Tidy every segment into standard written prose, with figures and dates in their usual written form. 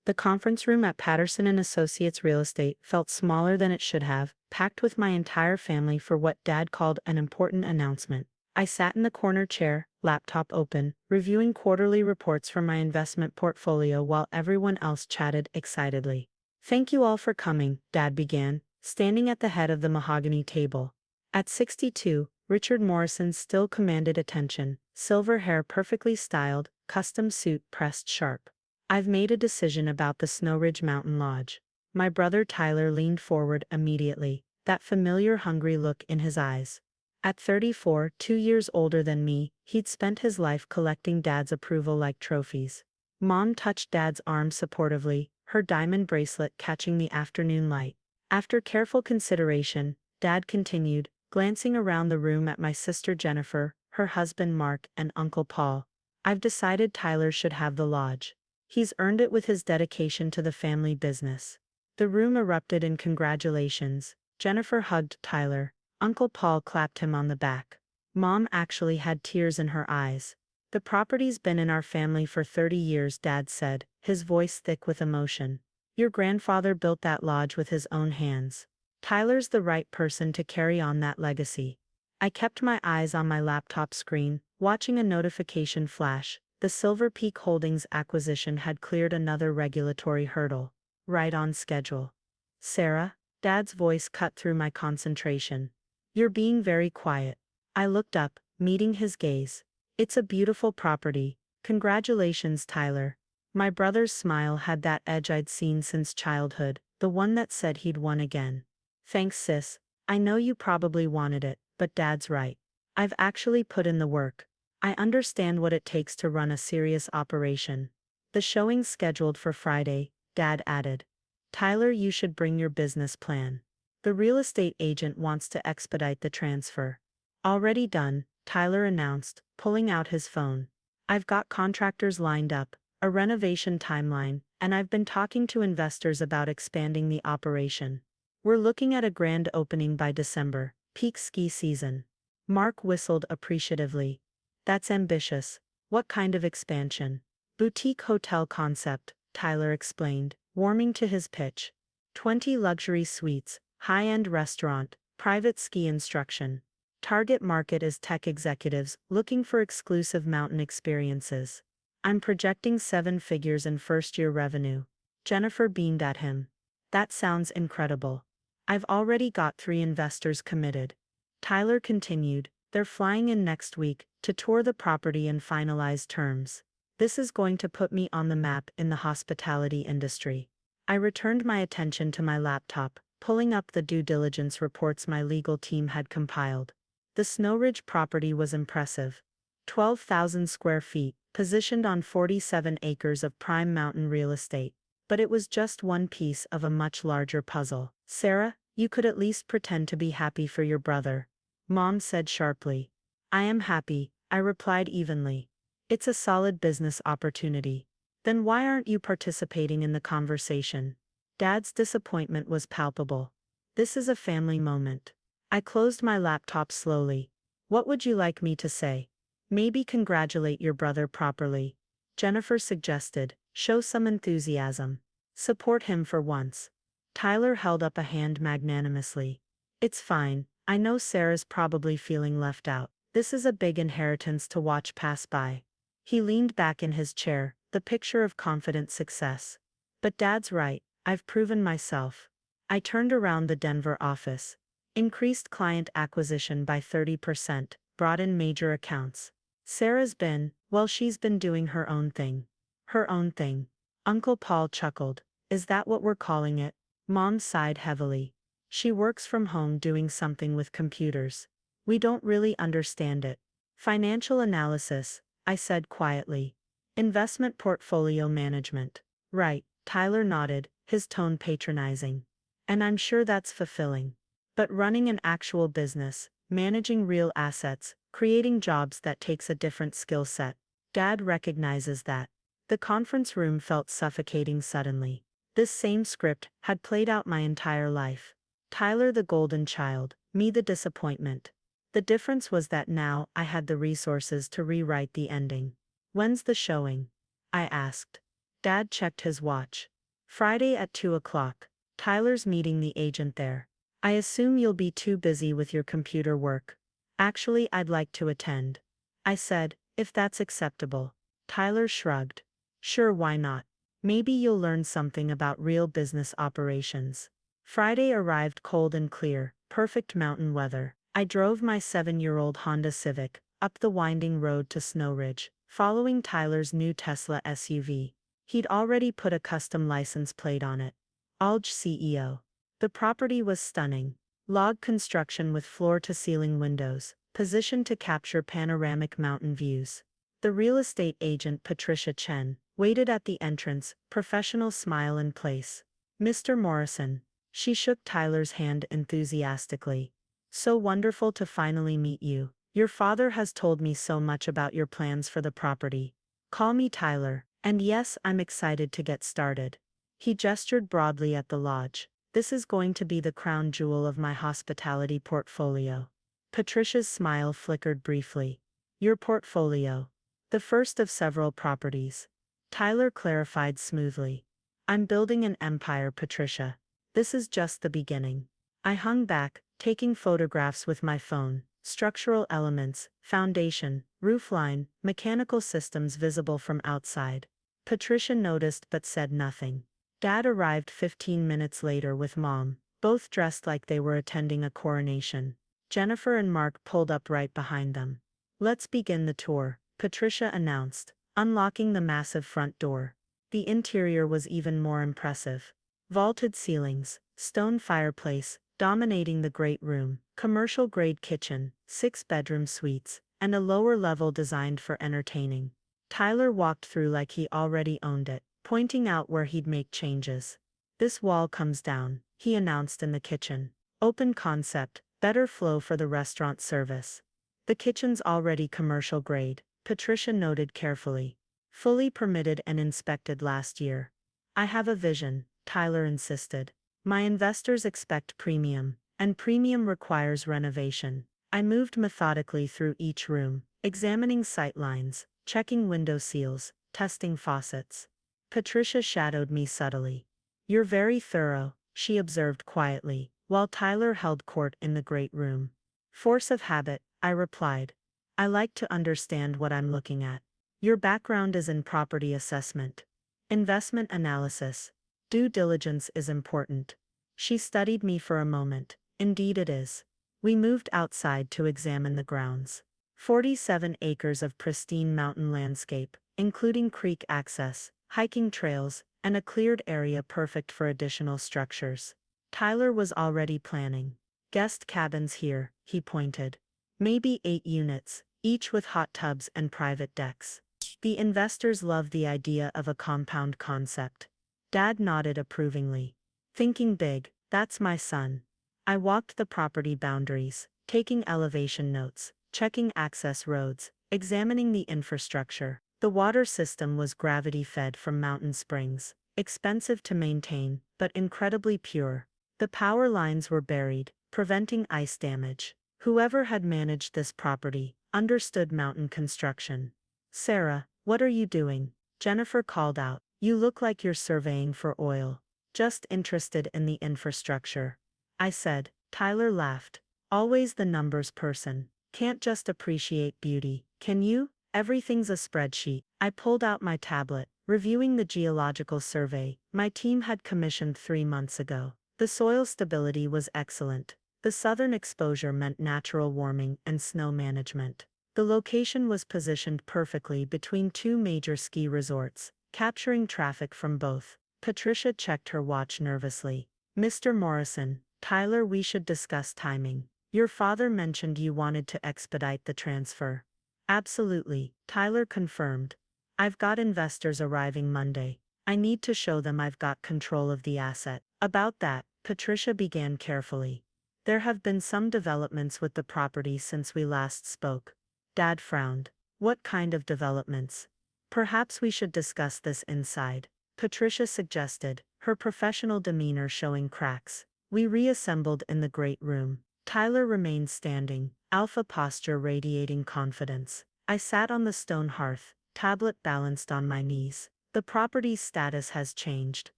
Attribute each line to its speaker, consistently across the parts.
Speaker 1: The conference room at Patterson and Associates Real Estate felt smaller than it should have, packed with my entire family for what Dad called an important announcement. I sat in the corner chair, laptop open, reviewing quarterly reports from my investment portfolio while everyone else chatted excitedly. "Thank you all for coming," Dad began, standing at the head of the mahogany table. At 62, Richard Morrison still commanded attention, silver hair perfectly styled, custom suit pressed sharp. "I've made a decision about the Snow Ridge Mountain Lodge." My brother Tyler leaned forward immediately, that familiar hungry look in his eyes. At 34, 2 years older than me, he'd spent his life collecting Dad's approval like trophies. Mom touched Dad's arm supportively, her diamond bracelet catching the afternoon light. After careful consideration, Dad continued, glancing around the room at my sister Jennifer, her husband Mark, and Uncle Paul. "I've decided Tyler should have the lodge. He's earned it with his dedication to the family business." The room erupted in congratulations. Jennifer hugged Tyler. Uncle Paul clapped him on the back. Mom actually had tears in her eyes. "The property's been in our family for 30 years, Dad said, his voice thick with emotion. "Your grandfather built that lodge with his own hands. Tyler's the right person to carry on that legacy." I kept my eyes on my laptop screen, watching a notification flash. The Silver Peak Holdings acquisition had cleared another regulatory hurdle. Right on schedule. "Sarah?" Dad's voice cut through my concentration. "You're being very quiet." I looked up, meeting his gaze. "It's a beautiful property. Congratulations, Tyler." My brother's smile had that edge I'd seen since childhood, the one that said he'd won again. "Thanks, sis. I know you probably wanted it, but Dad's right. I've actually put in the work. I understand what it takes to run a serious operation." "The showing's scheduled for Friday," Dad added. "Tyler, you should bring your business plan. The real estate agent wants to expedite the transfer." "Already done," Tyler announced, pulling out his phone. "I've got contractors lined up, a renovation timeline, and I've been talking to investors about expanding the operation. We're looking at a grand opening by December, peak ski season." Mark whistled appreciatively. "That's ambitious. What kind of expansion?" "Boutique hotel concept," Tyler explained, warming to his pitch. 20 luxury suites, high-end restaurant, private ski instruction. Target market is tech executives looking for exclusive mountain experiences. "I'm projecting 7 figures in first-year revenue." Jennifer beamed at him. "That sounds incredible. I've already got 3 investors committed." Tyler continued, "They're flying in next week to tour the property and finalize terms. This is going to put me on the map in the hospitality industry." I returned my attention to my laptop, pulling up the due diligence reports my legal team had compiled. The Snow Ridge property was impressive. 12,000 square feet, positioned on 47 acres of prime mountain real estate. But it was just one piece of a much larger puzzle. "Sarah, you could at least pretend to be happy for your brother," Mom said sharply. "I am happy," I replied evenly. "It's a solid business opportunity." "Then why aren't you participating in the conversation?" Dad's disappointment was palpable. "This is a family moment." I closed my laptop slowly. "What would you like me to say?" "Maybe congratulate your brother properly," Jennifer suggested. "Show some enthusiasm. Support him for once." Tyler held up a hand magnanimously. "It's fine. I know Sarah's probably feeling left out. This is a big inheritance to watch pass by." He leaned back in his chair, the picture of confident success. "But Dad's right. I've proven myself." I turned around the Denver office. Increased client acquisition by 30%, brought in major accounts. She's been doing her own thing." "Her own thing." Uncle Paul chuckled. "Is that what we're calling it?" Mom sighed heavily. "She works from home doing something with computers. We don't really understand it." "Financial analysis," I said quietly. "Investment portfolio management." "Right," Tyler nodded, his tone patronizing. "And I'm sure that's fulfilling. But running an actual business, managing real assets, creating jobs, that takes a different skill set." Dad recognizes that. The conference room felt suffocating suddenly. This same script had played out my entire life. Tyler the golden child, me the disappointment. The difference was that now I had the resources to rewrite the ending. "When's the showing?" I asked. Dad checked his watch. Friday at 2 o'clock. Tyler's meeting the agent there. I assume you'll be too busy with your computer work. Actually, I'd like to attend. I said, if that's acceptable. Tyler shrugged. Sure, why not? Maybe you'll learn something about real business operations. Friday arrived cold and clear, perfect mountain weather. I drove my 7-year-old Honda Civic up the winding road to Snow Ridge, following Tyler's new Tesla SUV. He'd already put a custom license plate on it. Alge CEO. The property was stunning. Log construction with floor-to-ceiling windows, positioned to capture panoramic mountain views. The real estate agent Patricia Chen waited at the entrance, professional smile in place. Mr. Morrison. She shook Tyler's hand enthusiastically. So wonderful to finally meet you. Your father has told me so much about your plans for the property. Call me Tyler, and yes, I'm excited to get started. He gestured broadly at the lodge. This is going to be the crown jewel of my hospitality portfolio. Patricia's smile flickered briefly. Your portfolio. The first of several properties. Tyler clarified smoothly. I'm building an empire, Patricia. This is just the beginning. I hung back, taking photographs with my phone. Structural elements, foundation, roofline, mechanical systems visible from outside. Patricia noticed but said nothing. Dad arrived 15 minutes later with Mom, both dressed like they were attending a coronation. Jennifer and Mark pulled up right behind them. Let's begin the tour, Patricia announced, unlocking the massive front door. The interior was even more impressive. Vaulted ceilings, stone fireplace, dominating the great room, commercial-grade kitchen, 6-bedroom suites, and a lower level designed for entertaining. Tyler walked through like he already owned it, pointing out where he'd make changes. This wall comes down, he announced in the kitchen. Open concept, better flow for the restaurant service. The kitchen's already commercial grade, Patricia noted carefully. Fully permitted and inspected last year. I have a vision, Tyler insisted. My investors expect premium, and premium requires renovation. I moved methodically through each room, examining sightlines, checking window seals, testing faucets. Patricia shadowed me subtly. You're very thorough, she observed quietly, while Tyler held court in the great room. Force of habit, I replied. I like to understand what I'm looking at. Your background is in property assessment. Investment analysis. Due diligence is important. She studied me for a moment. Indeed it is. We moved outside to examine the grounds. 47 acres of pristine mountain landscape, including creek access, hiking trails, and a cleared area perfect for additional structures. Tyler was already planning. Guest cabins here, he pointed. Maybe 8 units, each with hot tubs and private decks. The investors love the idea of a compound concept. Dad nodded approvingly. Thinking big, that's my son. I walked the property boundaries, taking elevation notes, checking access roads, examining the infrastructure. The water system was gravity-fed from mountain springs, expensive to maintain, but incredibly pure. The power lines were buried, preventing ice damage. Whoever had managed this property understood mountain construction. Sarah, what are you doing? Jennifer called out. You look like you're surveying for oil. Just interested in the infrastructure. I said. Tyler laughed. Always the numbers person. Can't just appreciate beauty, can you? Everything's a spreadsheet. I pulled out my tablet, reviewing the geological survey my team had commissioned 3 months ago. The soil stability was excellent. The southern exposure meant natural warming and snow management. The location was positioned perfectly between 2 major ski resorts, capturing traffic from both. Patricia checked her watch nervously. Mr. Morrison, Tyler, we should discuss timing. Your father mentioned you wanted to expedite the transfer. Absolutely, Tyler confirmed. I've got investors arriving Monday. I need to show them I've got control of the asset. About that, Patricia began carefully. There have been some developments with the property since we last spoke. Dad frowned. What kind of developments? Perhaps we should discuss this inside, Patricia suggested, her professional demeanor showing cracks. We reassembled in the great room. Tyler remained standing, alpha posture radiating confidence. I sat on the stone hearth, tablet balanced on my knees. The property's status has changed,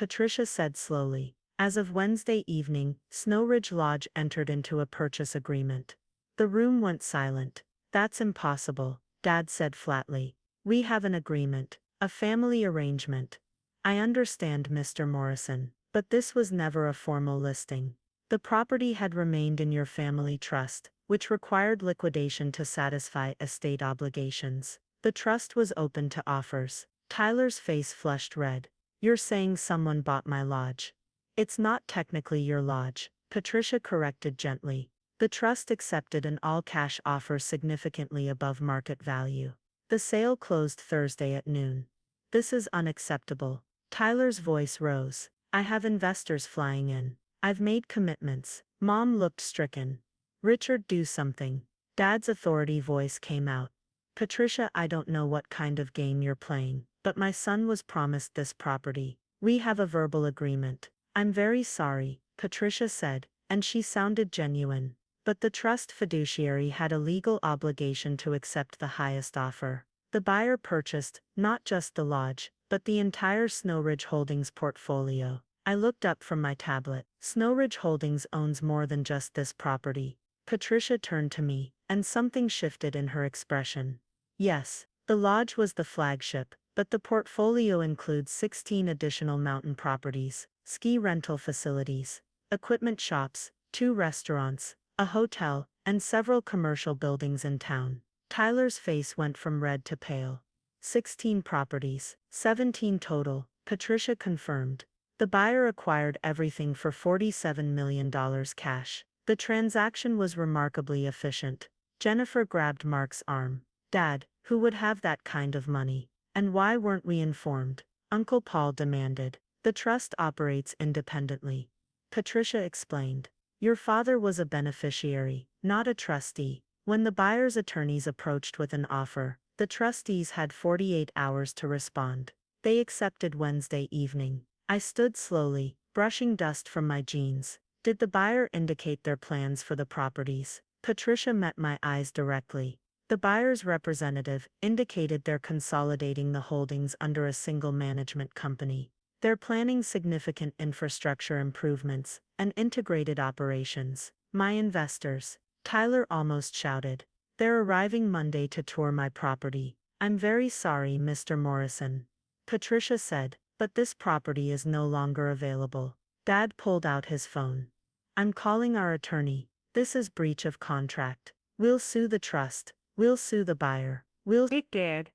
Speaker 1: Patricia said slowly. As of Wednesday evening, Snow Ridge Lodge entered into a purchase agreement. The room went silent. That's impossible, Dad said flatly. We have an agreement, a family arrangement. I understand, Mr. Morrison, but this was never a formal listing. The property had remained in your family trust, which required liquidation to satisfy estate obligations. The trust was open to offers. Tyler's face flushed red. You're saying someone bought my lodge? It's not technically your lodge, Patricia corrected gently. The trust accepted an all-cash offer significantly above market value. The sale closed Thursday at noon. This is unacceptable. Tyler's voice rose. I have investors flying in. I've made commitments. Mom looked stricken. Richard, do something. Dad's authority voice came out. Patricia, I don't know what kind of game you're playing, but my son was promised this property. We have a verbal agreement. I'm very sorry, Patricia said, and she sounded genuine. But the trust fiduciary had a legal obligation to accept the highest offer. The buyer purchased, not just the lodge, but the entire Snow Ridge Holdings portfolio. I looked up from my tablet. Snow Ridge Holdings owns more than just this property. Patricia turned to me, and something shifted in her expression. Yes, the lodge was the flagship, but the portfolio includes 16 additional mountain properties, ski rental facilities, equipment shops, 2 restaurants, a hotel, and several commercial buildings in town. Tyler's face went from red to pale. 16 properties, 17 total, Patricia confirmed. The buyer acquired everything for $47 million cash. The transaction was remarkably efficient. Jennifer grabbed Mark's arm. Dad, who would have that kind of money? And why weren't we informed? Uncle Paul demanded. The trust operates independently. Patricia explained. Your father was a beneficiary, not a trustee. When the buyer's attorneys approached with an offer, the trustees had 48 hours to respond. They accepted Wednesday evening. I stood slowly, brushing dust from my jeans. Did the buyer indicate their plans for the properties? Patricia met my eyes directly. The buyer's representative indicated they're consolidating the holdings under a single management company. They're planning significant infrastructure improvements and integrated operations. My investors, Tyler almost shouted. They're arriving Monday to tour my property. I'm very sorry, Mr. Morrison. Patricia said, but this property is no longer available. Dad pulled out his phone. I'm calling our attorney. This is breach of contract. We'll sue the trust. We'll sue the buyer. Wait, Dad.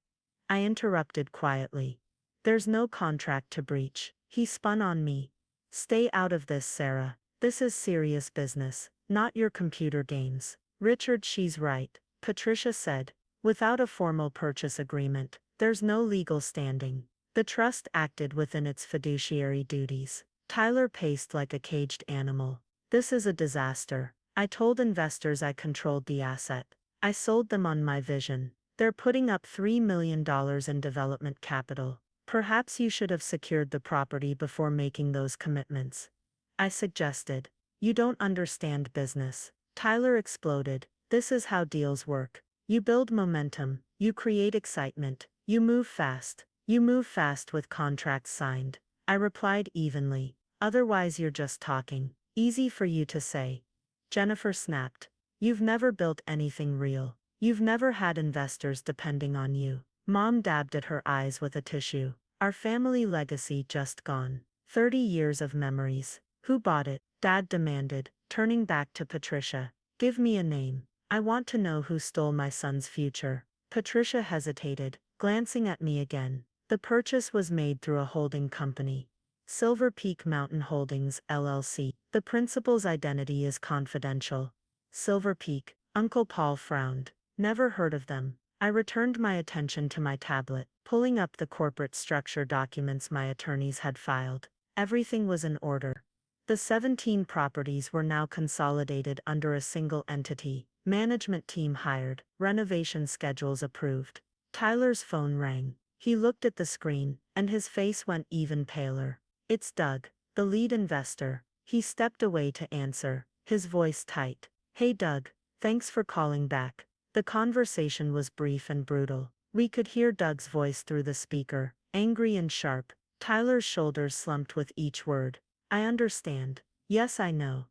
Speaker 1: I interrupted quietly. There's no contract to breach. He spun on me. Stay out of this, Sarah. This is serious business, not your computer games. Richard, she's right, Patricia said. Without a formal purchase agreement, there's no legal standing. The trust acted within its fiduciary duties. Tyler paced like a caged animal. This is a disaster. I told investors I controlled the asset. I sold them on my vision. They're putting up $3 million in development capital. Perhaps you should have secured the property before making those commitments. I suggested. You don't understand business. Tyler exploded. This is how deals work. You build momentum. You create excitement. You move fast. You move fast with contracts signed. I replied evenly. Otherwise you're just talking. Easy for you to say. Jennifer snapped. You've never built anything real. You've never had investors depending on you. Mom dabbed at her eyes with a tissue. Our family legacy just gone. 30 years of memories. Who bought it? Dad demanded, turning back to Patricia. Give me a name. I want to know who stole my son's future. Patricia hesitated, glancing at me again. The purchase was made through a holding company. Silver Peak Mountain Holdings, LLC. The principal's identity is confidential. Silver Peak. Uncle Paul frowned. Never heard of them. I returned my attention to my tablet, pulling up the corporate structure documents my attorneys had filed. Everything was in order. The 17 properties were now consolidated under a single entity. Management team hired. Renovation schedules approved. Tyler's phone rang. He looked at the screen, and his face went even paler. It's Doug, the lead investor. He stepped away to answer, his voice tight. Hey Doug, thanks for calling back. The conversation was brief and brutal. We could hear Doug's voice through the speaker, angry and sharp. Tyler's shoulders slumped with each word. I understand. Yes, I know.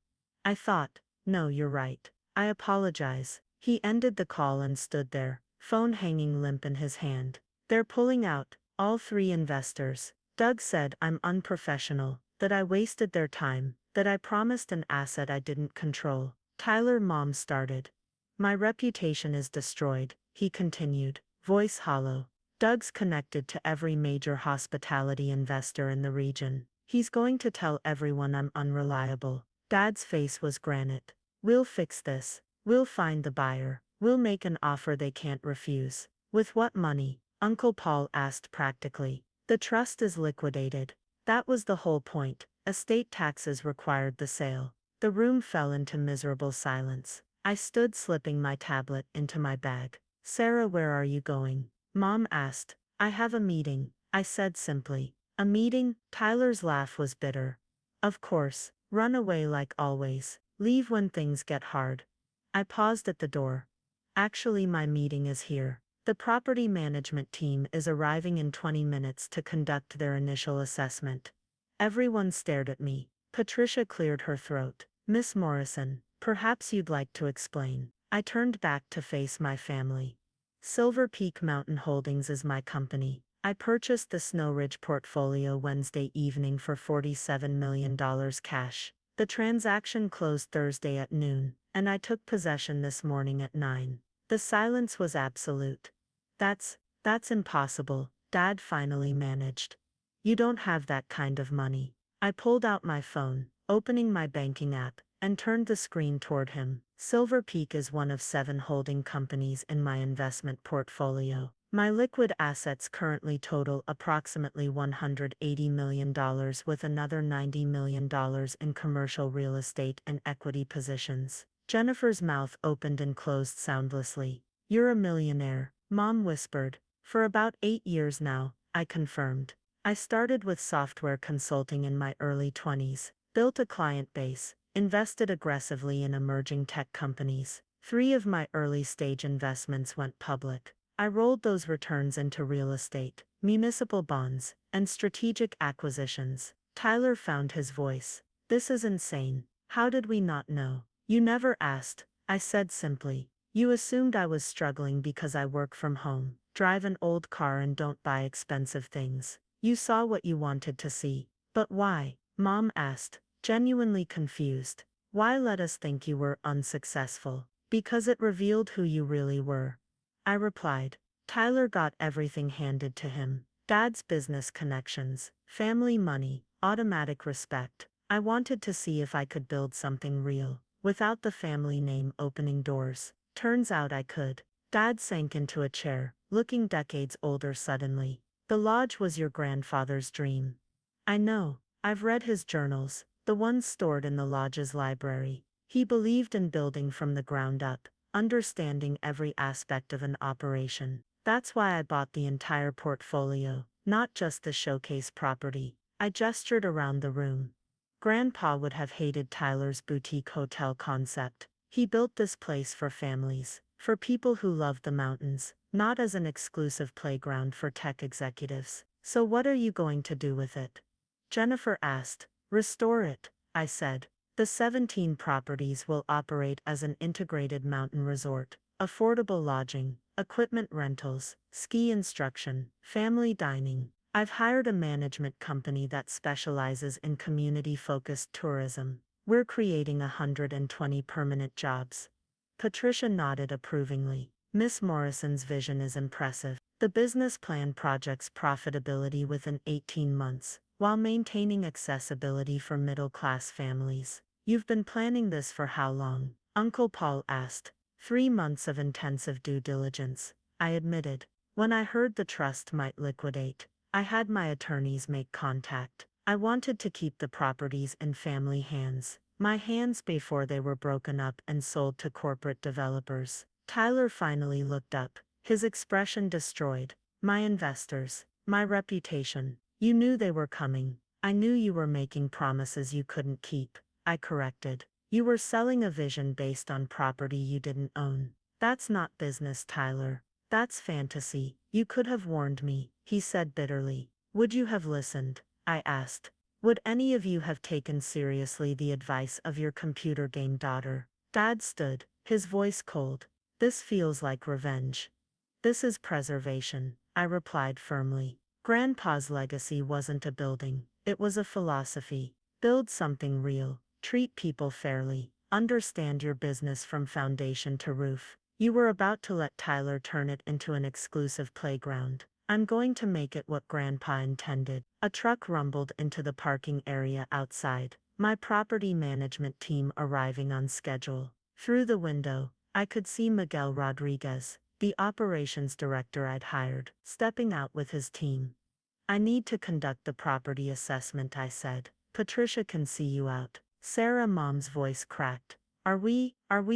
Speaker 1: I thought, no, you're right. I apologize. He ended the call and stood there, phone hanging limp in his hand. They're pulling out, all three investors. Doug said I'm unprofessional, that I wasted their time, that I promised an asset I didn't control. Tyler's mom started. My reputation is destroyed, he continued, voice hollow. Doug's connected to every major hospitality investor in the region. He's going to tell everyone I'm unreliable. Dad's face was granite. We'll fix this. We'll find the buyer. We'll make an offer they can't refuse. With what money? Uncle Paul asked practically. The trust is liquidated. That was the whole point. Estate taxes required the sale. The room fell into miserable silence. I stood slipping my tablet into my bag. Sarah, where are you going? Mom asked. I have a meeting, I said simply. A meeting? Tyler's laugh was bitter. Of course, run away like always. Leave when things get hard. I paused at the door. Actually, my meeting is here. The property management team is arriving in 20 minutes to conduct their initial assessment. Everyone stared at me. Patricia cleared her throat. Miss Morrison, perhaps you'd like to explain. I turned back to face my family. Silver Peak Mountain Holdings is my company. I purchased the Snow Ridge portfolio Wednesday evening for $47 million cash. The transaction closed Thursday at noon, and I took possession this morning at 9. The silence was absolute. That's impossible, Dad finally managed. You don't have that kind of money. I pulled out my phone, opening my banking app, and turned the screen toward him. Silver Peak is one of 7 holding companies in my investment portfolio. My liquid assets currently total approximately $180 million with another $90 million in commercial real estate and equity positions. Jennifer's mouth opened and closed soundlessly. You're a millionaire, Mom whispered. For about 8 years now, I confirmed. I started with software consulting in my early 20s, built a client base, invested aggressively in emerging tech companies. 3 of my early-stage investments went public. I rolled those returns into real estate, municipal bonds, and strategic acquisitions. Tyler found his voice. This is insane. How did we not know? You never asked, I said simply. You assumed I was struggling because I work from home, drive an old car and don't buy expensive things. You saw what you wanted to see. But why? Mom asked, genuinely confused. Why let us think you were unsuccessful? Because it revealed who you really were. I replied. Tyler got everything handed to him. Dad's business connections, family money, automatic respect. I wanted to see if I could build something real, without the family name opening doors. Turns out I could. Dad sank into a chair, looking decades older suddenly. The lodge was your grandfather's dream. I know. I've read his journals, the ones stored in the lodge's library. He believed in building from the ground up, understanding every aspect of an operation. That's why I bought the entire portfolio, not just the showcase property. I gestured around the room. Grandpa would have hated Tyler's boutique hotel concept. He built this place for families, for people who love the mountains, not as an exclusive playground for tech executives. So what are you going to do with it? Jennifer asked. Restore it, I said. The 17 properties will operate as an integrated mountain resort, affordable lodging, equipment rentals, ski instruction, family dining. I've hired a management company that specializes in community-focused tourism. We're creating 120 permanent jobs. Patricia nodded approvingly. Miss Morrison's vision is impressive. The business plan projects profitability within 18 months, while maintaining accessibility for middle-class families. You've been planning this for how long? Uncle Paul asked. 3 months of intensive due diligence, I admitted. When I heard the trust might liquidate, I had my attorneys make contact. I wanted to keep the properties in family hands. My hands before they were broken up and sold to corporate developers. Tyler finally looked up, his expression destroyed. My investors, my reputation. You knew they were coming. I knew you were making promises you couldn't keep, I corrected. You were selling a vision based on property you didn't own. That's not business, Tyler. That's fantasy. You could have warned me, he said bitterly. Would you have listened? I asked. Would any of you have taken seriously the advice of your computer game daughter? Dad stood, his voice cold. This feels like revenge. This is preservation, I replied firmly. Grandpa's legacy wasn't a building, it was a philosophy. Build something real, treat people fairly, understand your business from foundation to roof. You were about to let Tyler turn it into an exclusive playground. I'm going to make it what Grandpa intended. A truck rumbled into the parking area outside, my property management team arriving on schedule. Through the window, I could see Miguel Rodriguez, the operations director I'd hired, stepping out with his team. I need to conduct the property assessment, I said. Patricia can see you out. Sarah, Mom's voice cracked. Are we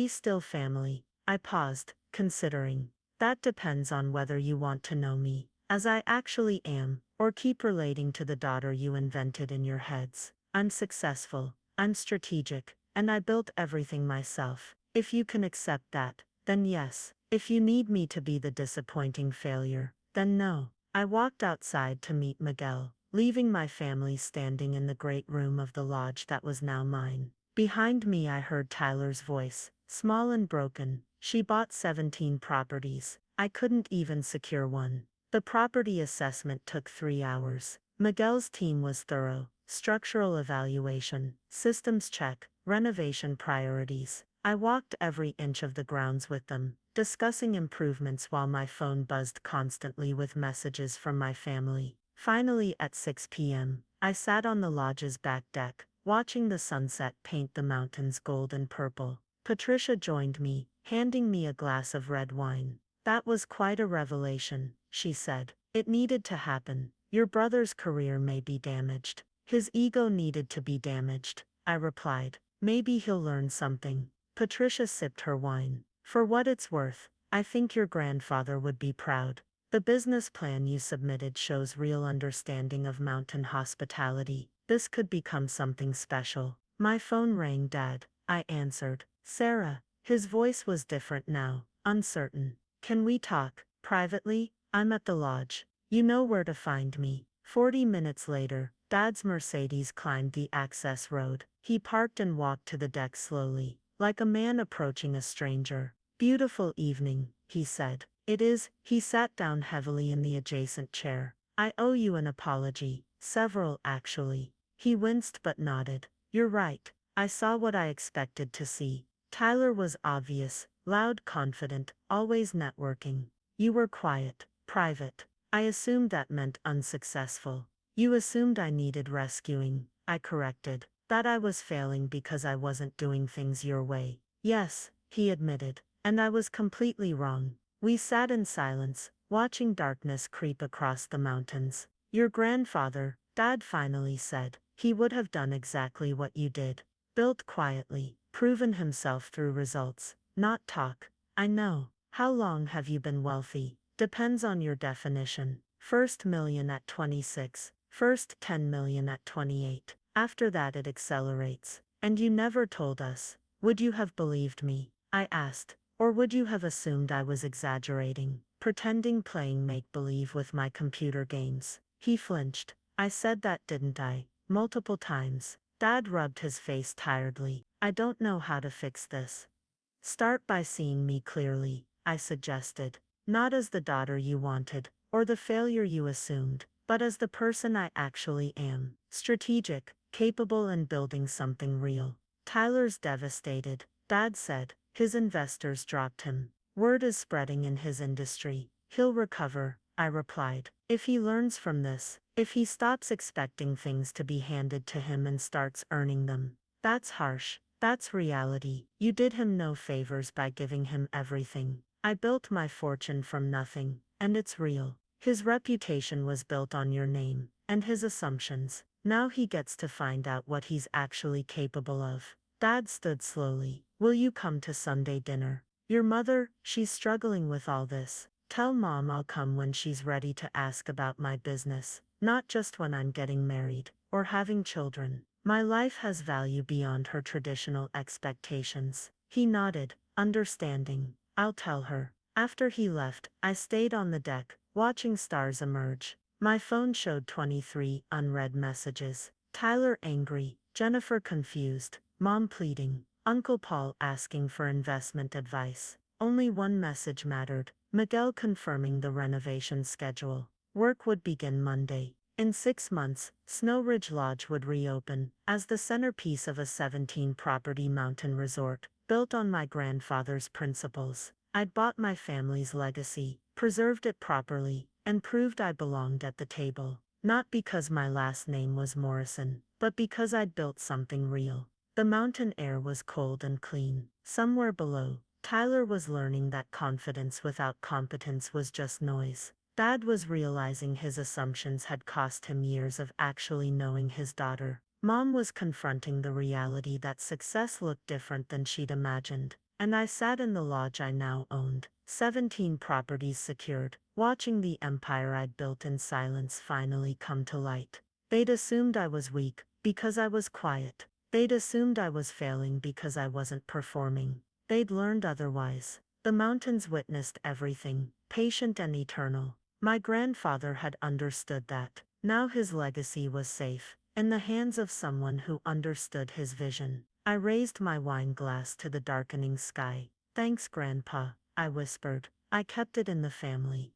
Speaker 1: still family? I paused, considering. That depends on whether you want to know me, as I actually am, or keep relating to the daughter you invented in your heads. I'm successful, I'm strategic, and I built everything myself. If you can accept that, then yes. If you need me to be the disappointing failure, then no. I walked outside to meet Miguel, leaving my family standing in the great room of the lodge that was now mine. Behind me I heard Tyler's voice, small and broken. She bought 17 properties. I couldn't even secure one. The property assessment took 3 hours. Miguel's team was thorough. Structural evaluation, systems check, renovation priorities. I walked every inch of the grounds with them, discussing improvements while my phone buzzed constantly with messages from my family. Finally, at 6 p.m., I sat on the lodge's back deck, watching the sunset paint the mountains gold and purple. Patricia joined me, handing me a glass of red wine. That was quite a revelation, she said. It needed to happen. Your brother's career may be damaged. His ego needed to be damaged, I replied. Maybe he'll learn something. Patricia sipped her wine. For what it's worth, I think your grandfather would be proud. The business plan you submitted shows real understanding of mountain hospitality. This could become something special. My phone rang, Dad, I answered. Sarah. His voice was different now, uncertain. Can we talk privately? I'm at the lodge. You know where to find me. 40 minutes later, Dad's Mercedes climbed the access road. He parked and walked to the deck slowly, like a man approaching a stranger. Beautiful evening, he said. It is. He sat down heavily in the adjacent chair. I owe you an apology. Several, actually. He winced but nodded. You're right. I saw what I expected to see. Tyler was obvious, loud, confident, always networking. You were quiet, private. I assumed that meant unsuccessful. You assumed I needed rescuing, I corrected. That I was failing because I wasn't doing things your way. Yes, he admitted. And I was completely wrong. We sat in silence, watching darkness creep across the mountains. Your grandfather, Dad finally said, he would have done exactly what you did. Built quietly, proven himself through results, not talk. I know. How long have you been wealthy? Depends on your definition. First million at 26, first 10 million at 28. After that it accelerates. And you never told us. Would you have believed me? I asked. Or would you have assumed I was exaggerating, pretending, playing make-believe with my computer games? He flinched. I said that, didn't I? Multiple times. Dad rubbed his face tiredly. I don't know how to fix this. Start by seeing me clearly, I suggested. Not as the daughter you wanted, or the failure you assumed, but as the person I actually am. Strategic, capable, and building something real. Tyler's devastated, Dad said. His investors dropped him. Word is spreading in his industry. He'll recover, I replied. If he learns from this, if he stops expecting things to be handed to him and starts earning them. That's harsh. That's reality. You did him no favors by giving him everything. I built my fortune from nothing, and it's real. His reputation was built on your name, and his assumptions. Now he gets to find out what he's actually capable of. Dad stood slowly. Will you come to Sunday dinner? Your mother, she's struggling with all this. Tell Mom I'll come when she's ready to ask about my business, not just when I'm getting married, or having children. My life has value beyond her traditional expectations. He nodded, understanding. I'll tell her. After he left, I stayed on the deck, watching stars emerge. My phone showed 23 unread messages. Tyler angry, Jennifer confused, Mom pleading, Uncle Paul asking for investment advice. Only one message mattered, Miguel confirming the renovation schedule. Work would begin Monday. In 6 months, Snow Ridge Lodge would reopen as the centerpiece of a 17-property mountain resort, built on my grandfather's principles. I'd bought my family's legacy, preserved it properly, and proved I belonged at the table. Not because my last name was Morrison, but because I'd built something real. The mountain air was cold and clean. Somewhere below, Tyler was learning that confidence without competence was just noise. Dad was realizing his assumptions had cost him years of actually knowing his daughter. Mom was confronting the reality that success looked different than she'd imagined. And I sat in the lodge I now owned, 17 properties secured, watching the empire I'd built in silence finally come to light. They'd assumed I was weak, because I was quiet. They'd assumed I was failing because I wasn't performing. They'd learned otherwise. The mountains witnessed everything, patient and eternal. My grandfather had understood that. Now his legacy was safe, in the hands of someone who understood his vision. I raised my wine glass to the darkening sky. Thanks, Grandpa, I whispered. I kept it in the family.